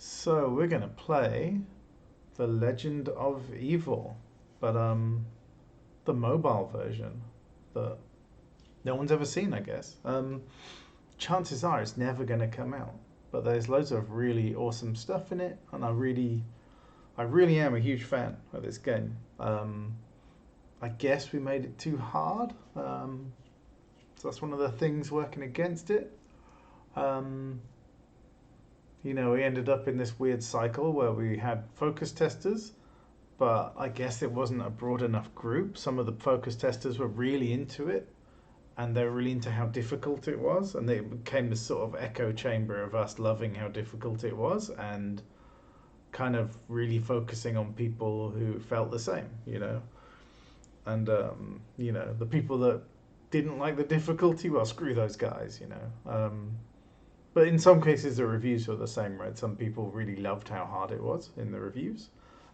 So we're gonna play The Legend of Evil, but the mobile version that no one's ever seen, I guess. Chances are it's never gonna come out, but there's loads of really awesome stuff in it, and I really am a huge fan of this game. I guess we made it too hard, so that's one of the things working against it. Um, we ended up in this weird cycle where we had focus testers, but I guess it wasn't a broad enough group. Some of the focus testers were really into it, and they were really into how difficult it was, and it became this sort of echo chamber of us loving how difficult it was and kind of really focusing on people who felt the same. And the people that didn't like the difficulty, well, screw those guys. But in some cases, the reviews were the same, right? Some people really loved how hard it was in the reviews,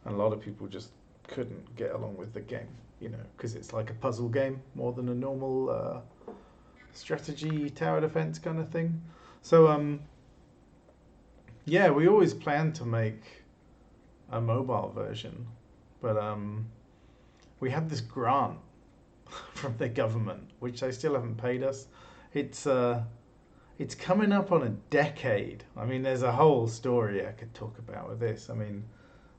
and a lot of people just couldn't get along with the game, because it's like a puzzle game more than a normal strategy tower defense kind of thing. So, yeah, we always planned to make a mobile version, but we had this grant from the government, which they still haven't paid us. It's uh, it's coming up on a decade. I mean, there's a whole story I could talk about with this. I mean,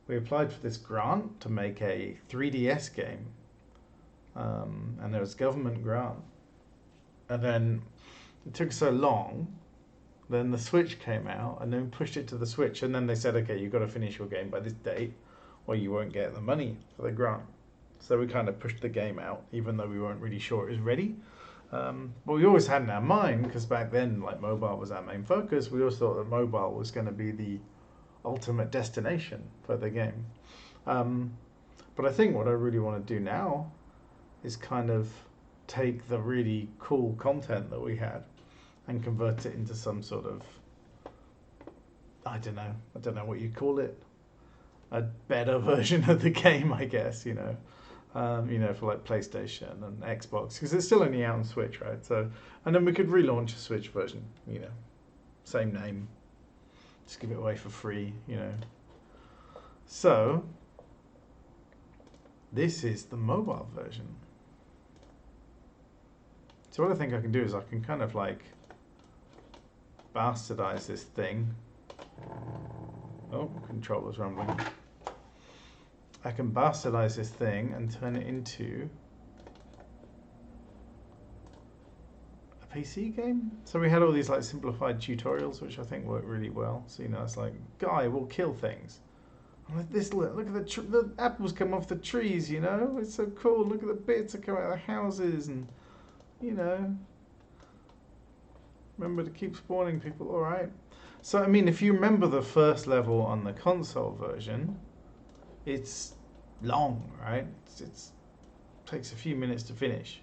we applied for this grant to make a 3DS game, and there was government grant, and then it took so long. Then the Switch came out, and then pushed it to the Switch, and then they said, okay, you've got to finish your game by this date, or you won't get the money for the grant. So we kind of pushed the game out, even though we weren't really sure it was ready. But we always had in our mind, because back then, like mobile was our main focus. We always thought that mobile was going to be the ultimate destination for the game. Um, but I think what I really want to do now is kind of take the really cool content that we had and convert it into some sort of, I don't know what you call it, a better version of the game, I guess. For like PlayStation and Xbox, because it's still only out on Switch, right? So, and then we could relaunch a Switch version, same name, just give it away for free. So, this is the mobile version. So what I think I can do is I can kind of like bastardize this thing. Oh, controller's rumbling. I can bastardize this thing and turn it into a PC game. So we had all these like simplified tutorials, which I think work really well. So it's like, guy will kill things. I'm like, look at the apples come off the trees. It's so cool. Look at the bits that come out of the houses, and you know, remember to keep spawning people. All right. So I mean, if you remember the first level on the console version, it's long, right? It's takes a few minutes to finish,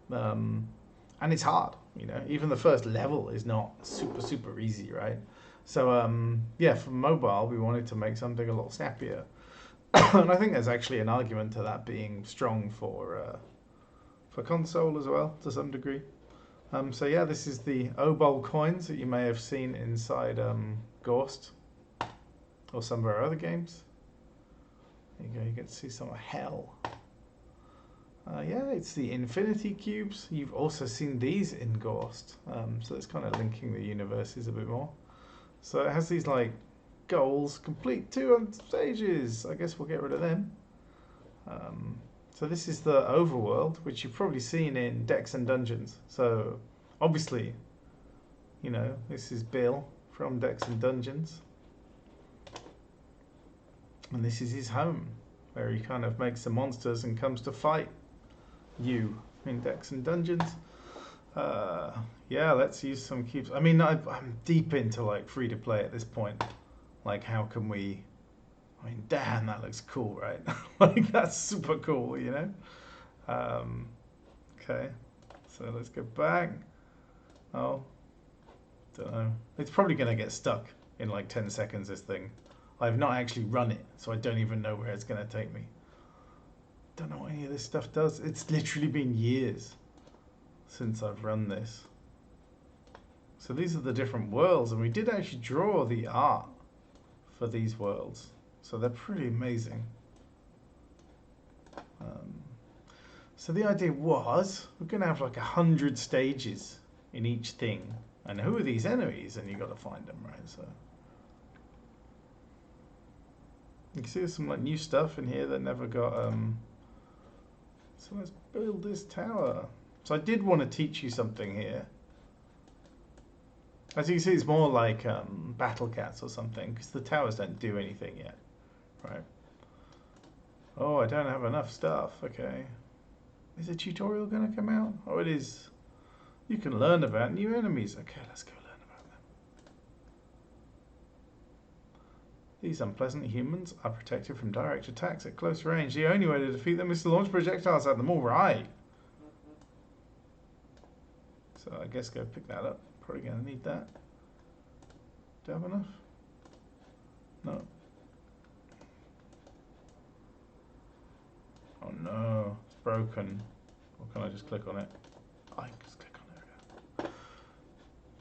and it's hard. Even the first level is not super easy, right? So yeah, for mobile, we wanted to make something a lot snappier, and I think there's actually an argument to that being strong for console as well to some degree. So yeah, this is the obol coins that you may have seen inside Ghost or some of our other games. There you go, you get to see some of hell. Yeah, it's the infinity cubes. You've also seen these in Ghost, so it's kind of linking the universes a bit more. So it has these like goals, complete 200 stages. I guess we'll get rid of them. So this is the overworld, which you've probably seen in Decks and Dungeons. So obviously, this is Bill from Decks and Dungeons. And this is his home, where he kind of makes the monsters and comes to fight you in Decks and Dungeons. Yeah, let's use some cubes. I mean, I'm deep into like free to play at this point. Like, how can we? I mean, damn, that looks cool, right? Like, that's super cool. Okay, so let's go back. Oh, don't know. It's probably gonna get stuck in like 10 seconds. This thing. I've not actually run it, so I don't even know where it's going to take me. Don't know what any of this stuff does. It's literally been years since I've run this. So these are the different worlds, and we did actually draw the art for these worlds. So they're pretty amazing. So the idea was we're going to have like 100 stages in each thing. And who are these enemies? And you got to find them, right? So you can see there's some like new stuff in here that never got. So let's build this tower. So I did want to teach you something here. As you can see, it's more like Battle Cats or something, because the towers don't do anything yet, right? Oh, I don't have enough stuff. Okay. Is a tutorial going to come out? Oh, it is. You can learn about new enemies. Okay, let's go learn about them. These unpleasant humans are protected from direct attacks at close range. The only way to defeat them is to launch projectiles at them. All right. So I guess go pick that up. Probably going to need that. Do I have enough? No. Oh no, it's broken. Or can I just click on it? I can just click on it.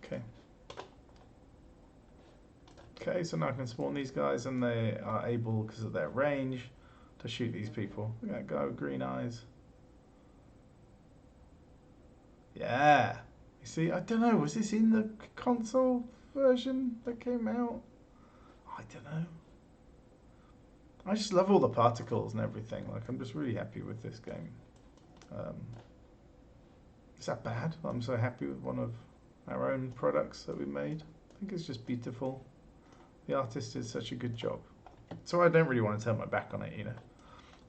Okay. Okay, so now I can spawn these guys and they are able, because of their range, to shoot these people. Look at that guy with green eyes. Yeah. You see, I don't know, was this in the console version that came out? I don't know. I just love all the particles and everything. Like, I'm just really happy with this game. Is that bad? I'm so happy with one of our own products that we made. I think it's just beautiful. The artist did such a good job. So I don't really want to turn my back on it, you know.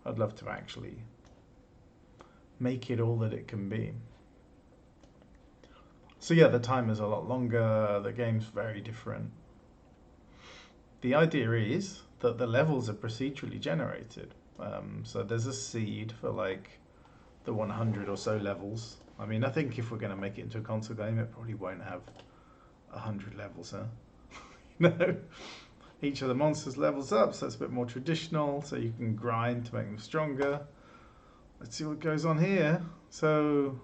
I'd love to actually make it all that it can be. So yeah, the timer's a lot longer. The game's very different. The idea is that the levels are procedurally generated. So there's a seed for like the 100 or so levels. I mean, I think if we're going to make it into a console game, it probably won't have 100 levels, huh? No. Each of the monsters levels up, so it's a bit more traditional, so you can grind to make them stronger. Let's see what goes on here. So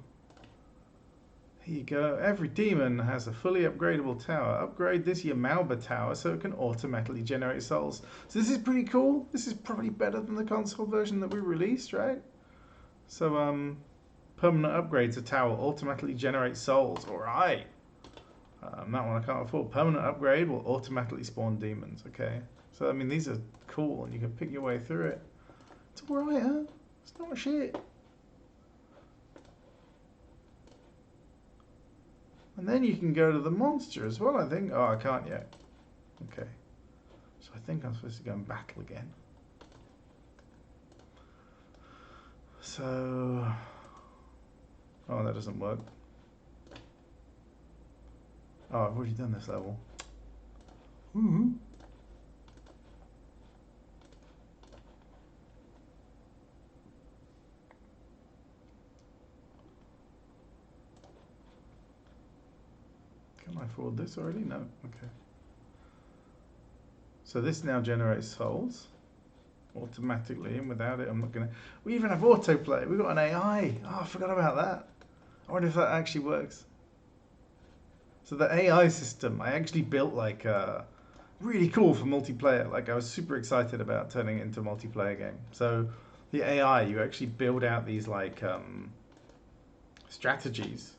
here you go. Every demon has a fully upgradable tower. Upgrade this Yamalba tower so it can automatically generate souls. So this is pretty cool. This is probably better than the console version that we released, right? So permanent upgrades, a tower automatically generates souls. All right. That one I can't afford. Permanent upgrade will automatically spawn demons. Okay. So I mean these are cool and you can pick your way through it. It's all right, huh? It's not shit. And then you can go to the monster as well, I think. Oh, I can't yet. Okay. So I think I'm supposed to go and battle again. So... Oh, that doesn't work. Oh, I've already done this level. Ooh. Can I forward this already? No. Okay. So this now generates souls automatically, and without it, I'm not gonna. We even have autoplay. We've got an AI. Oh, I forgot about that. I wonder if that actually works. So the AI system, I actually built like really cool for multiplayer. Like I was super excited about turning it into a multiplayer game. So the AI, you actually build out these like strategies,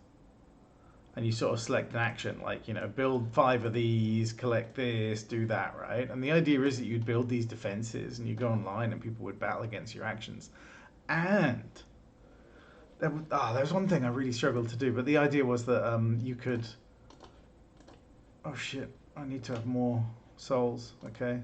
and you sort of select an action, like, you know, build 5 of these, collect this, do that, right? And the idea is that you'd build these defenses and you go online and people would battle against your actions. And there was one thing I really struggled to do, but the idea was that you could... Oh shit, I need to have more souls, okay.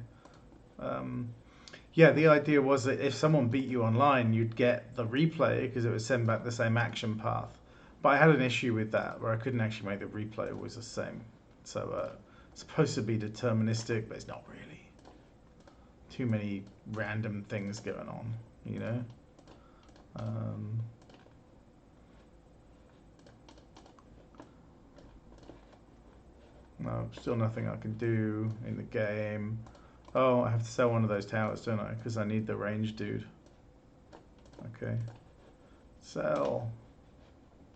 Yeah, the idea was that if someone beat you online, you'd get the replay because it would send back the same action path. But I had an issue with that where I couldn't actually make the replay always the same. So it's supposed to be deterministic, but it's not really. Too many random things going on, you know. No, still nothing I can do in the game. Oh, I have to sell one of those towers, don't I? Because I need the range dude. Okay. Sell.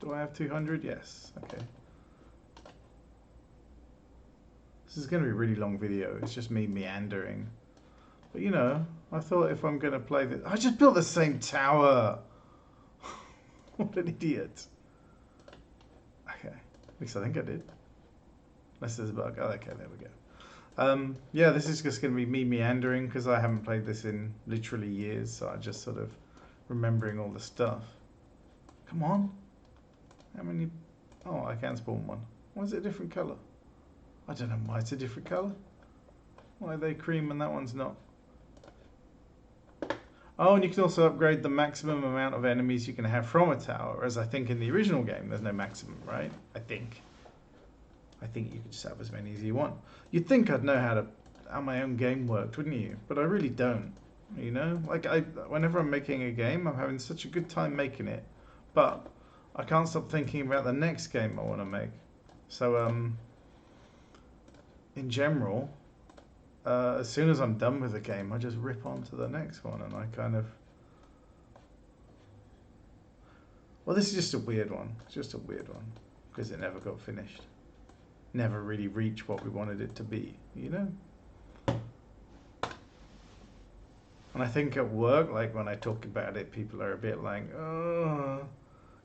Do I have 200? Yes. Okay. This is going to be a really long video. It's just me meandering. But you know, I thought if I'm going to play this... I just built the same tower! What an idiot. Okay, at least I think I did. Unless there's a bug. Oh, okay, there we go. Yeah, this is just going to be me meandering because I haven't played this in literally years. So I just sort of remembering all the stuff. Come on. How many... Oh, I can spawn one. Why is it a different colour? I don't know why it's a different colour. Why are they cream and that one's not? Oh, and you can also upgrade the maximum amount of enemies you can have from a tower, whereas I think in the original game there's no maximum, right? I think you could just have as many as you want. You'd think I'd know how my own game worked, wouldn't you? But I really don't. You know, like whenever I'm making a game, I'm having such a good time making it, but I can't stop thinking about the next game I want to make. So in general, as soon as I'm done with the game, I just rip on to the next one, and I kind of... Well, this is just a weird one. It's just a weird one because it never got finished. Never really reached what we wanted it to be, you know? And I think at work, like when I talk about it, people are a bit like, oh,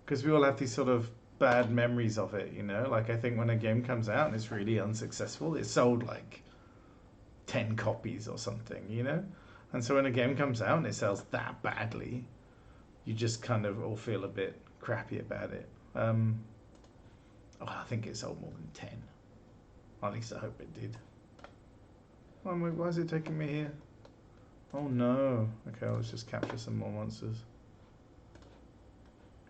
because we all have these sort of bad memories of it, you know? Like I think when a game comes out and it's really unsuccessful, it's sold like 10 copies or something, you know? And so when a game comes out and it sells that badly, you just kind of all feel a bit crappy about it. Oh, I think it sold more than 10. At least I hope it did. Oh, why is it taking me here? Oh no. Okay, let's just capture some more monsters.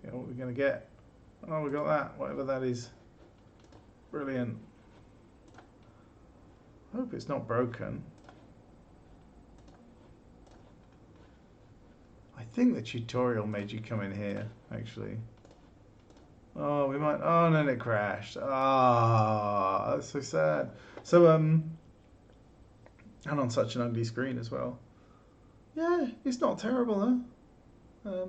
Okay, what are we going to get? Oh, we got that, whatever that is. Brilliant. I hope it's not broken. I think the tutorial made you come in here, actually. Oh, we might... Oh, and then it crashed. Ah, that's so sad. So, and on such an ugly screen as well. Yeah, it's not terrible, huh?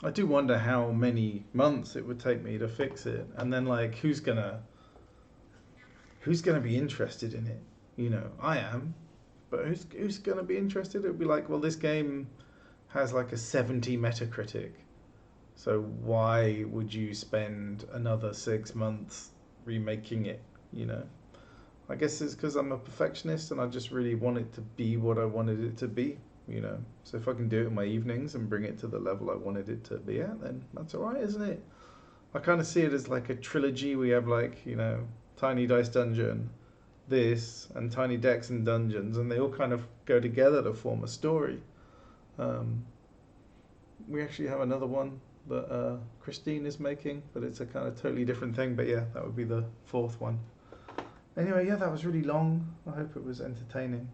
I do wonder how many months it would take me to fix it. And then, like, who's gonna be interested in it? You know, I am. But who's gonna be interested? It would be like, well, this game has like a 70 Metacritic. So why would you spend another 6 months remaking it, you know? I guess it's because I'm a perfectionist and I just really want it to be what I wanted it to be, you know? So if I can do it in my evenings and bring it to the level I wanted it to be at, then that's alright, isn't it? I kind of see it as like a trilogy. We have like, you know, Tiny Dice Dungeon, this, and Tiny Decks and Dungeons, and they all kind of go together to form a story. We actually have another one that Christine is making, but it's a kind of totally different thing. But yeah, that would be the fourth one. Anyway, yeah, that was really long. I hope it was entertaining.